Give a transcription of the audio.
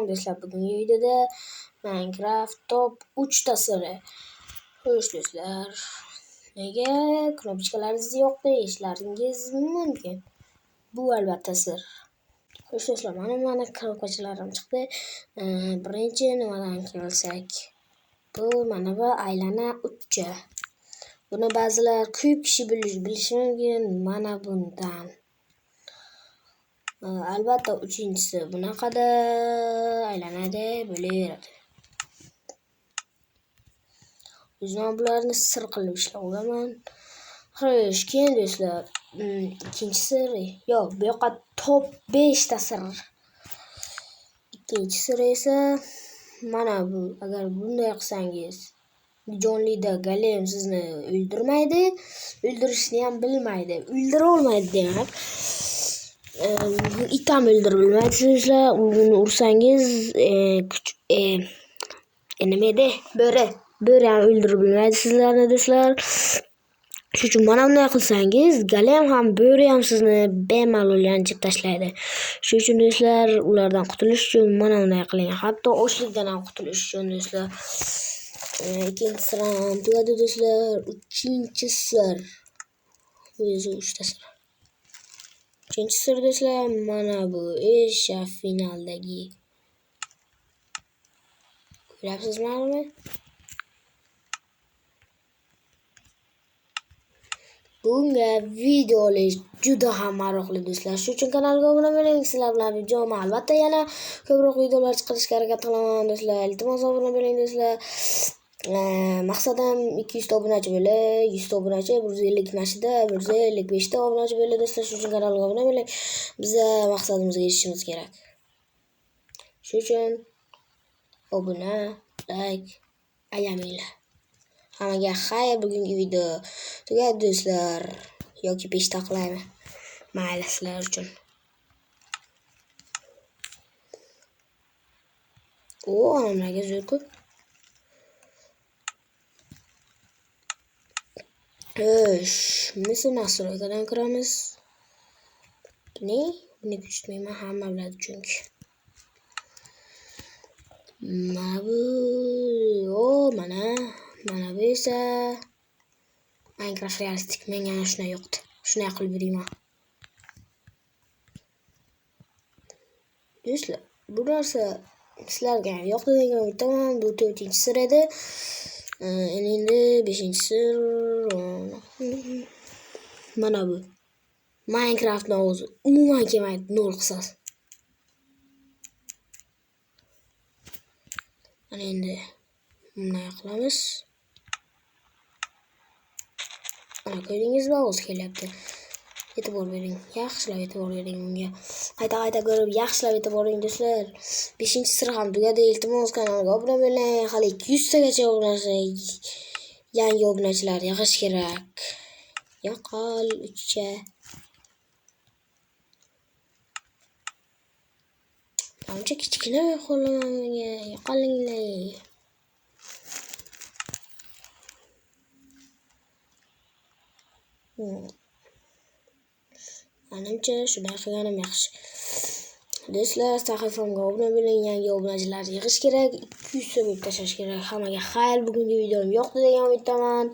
Do'stlar, bugungi videoda Minecraft top 3 tasiri. Xo'sh do'stlar, nega knopchkalaringiz yo'q deyishlaringiz mumkin. Bu albatta sir. Xo'sh do'stlar, mana knopchkalarim chiqdi. Birinchi nimadan kelsak, bu mana bu aylana uchi. Buni ba'zilar ko'p kishi bilishi mumkin mana bundan. Albatta uchinchisi bunaqada aylanadi, bo'laveradi. O'zim bularni sir qilib ishlamoqdaman. Xo'sh, keyin do'stlar, ikkinchi siri, yo'q, bu yoqqa top 5 ta sir. Ikkinchi sir esa mana bu. Agar bunday qilsangiz, jonlida golem sizni o'ldirmaydi, o'ldirishni ham bilmaydi. O'ldira olmaydi demak. It ham o'ldirib bilmaysizlar. Uni ursangiz nima edi? Bo'ri ham o'ldirib bilmaydi sizlarni do'stlar. Shuning uchun mana bunday qilsangiz, golem ham bo'ri ham sizni bemalol yanchib tashlaydi. Shuning uchun do'stlar, ulardan qutulish uchun mana bunday qiling. Hatto ochlikdan ham qutulish uchun do'stlar. Ikkinchi sir ham tugadi do'stlar. Uchinchi sir. O'zi 3 ta sir. Uchinchi sir do'stlar, mana bu o'sha finaldagi. Ko'ryapsizmi? Bunga video olish juda ham maroqli do'stlar. Shuning uchun kanalga obuna bo'ling. Sizlar bilan videomi albatta yana ko'proq videolar chiqarishga harakat qilaman do'stlar. Iltimos obuna bo'ling do'stlar. Maqsadim 200 ta obunachi bo'lib, 100 ta obunachi, 150 mashida, 155 ta obunachi bo'lib do'stlar. Shuning uchun kanalga obuna bo'ling. Biz maqsadimizga yetishimiz kerak. Shuning uchun obuna, like ayamanglar. Hammaga xayr, bugungi video tugadi do'stlar. Yoki 5 ta qilaymi? Mayli sizlar uchun. Nimaga zo'r-ku? Misl nastroykadan kiramiz. Buni kutmayman, hamma biladi chunki. Mana bu, mana bu esa Minecraft realistik. Menga shunday yoqdi. Shunday qilib berayman. Do'stlar, bu narsa sizlarga yoqdi degan umiddaman. Bu 4-chi sir edi. Endi 5-chi sir. Mana bu. Minecraftning o'zi umuman kelmaydi, 0 qisas. Mana endi bunday qilamiz. Mana ko'rdingizmi, o'zi kelyapti. E'tibor bering, yaxshilab e'tibor bering bunga. Qayta ko'rib, yaxshilab e'tibor bering do'stlar. 5-chi sir ham tugadi. Iltimos kanalga obuna bo'ling. Hali 200 tagacha obunachi, yangi obunachilar yig'ish kerak. Yo'qol 3cha. Ancha kichkina qo'llamanga yo'qolinglar. Menimcha shunday qilganim yaxshi. Do'stlar, sahifamga obuna bo'ling. Yangi obunachilar yig'ish kerak. 200 so'm tashlash kerak. Hammaga xayr, bugungi videom yoqdi degan umiddaman.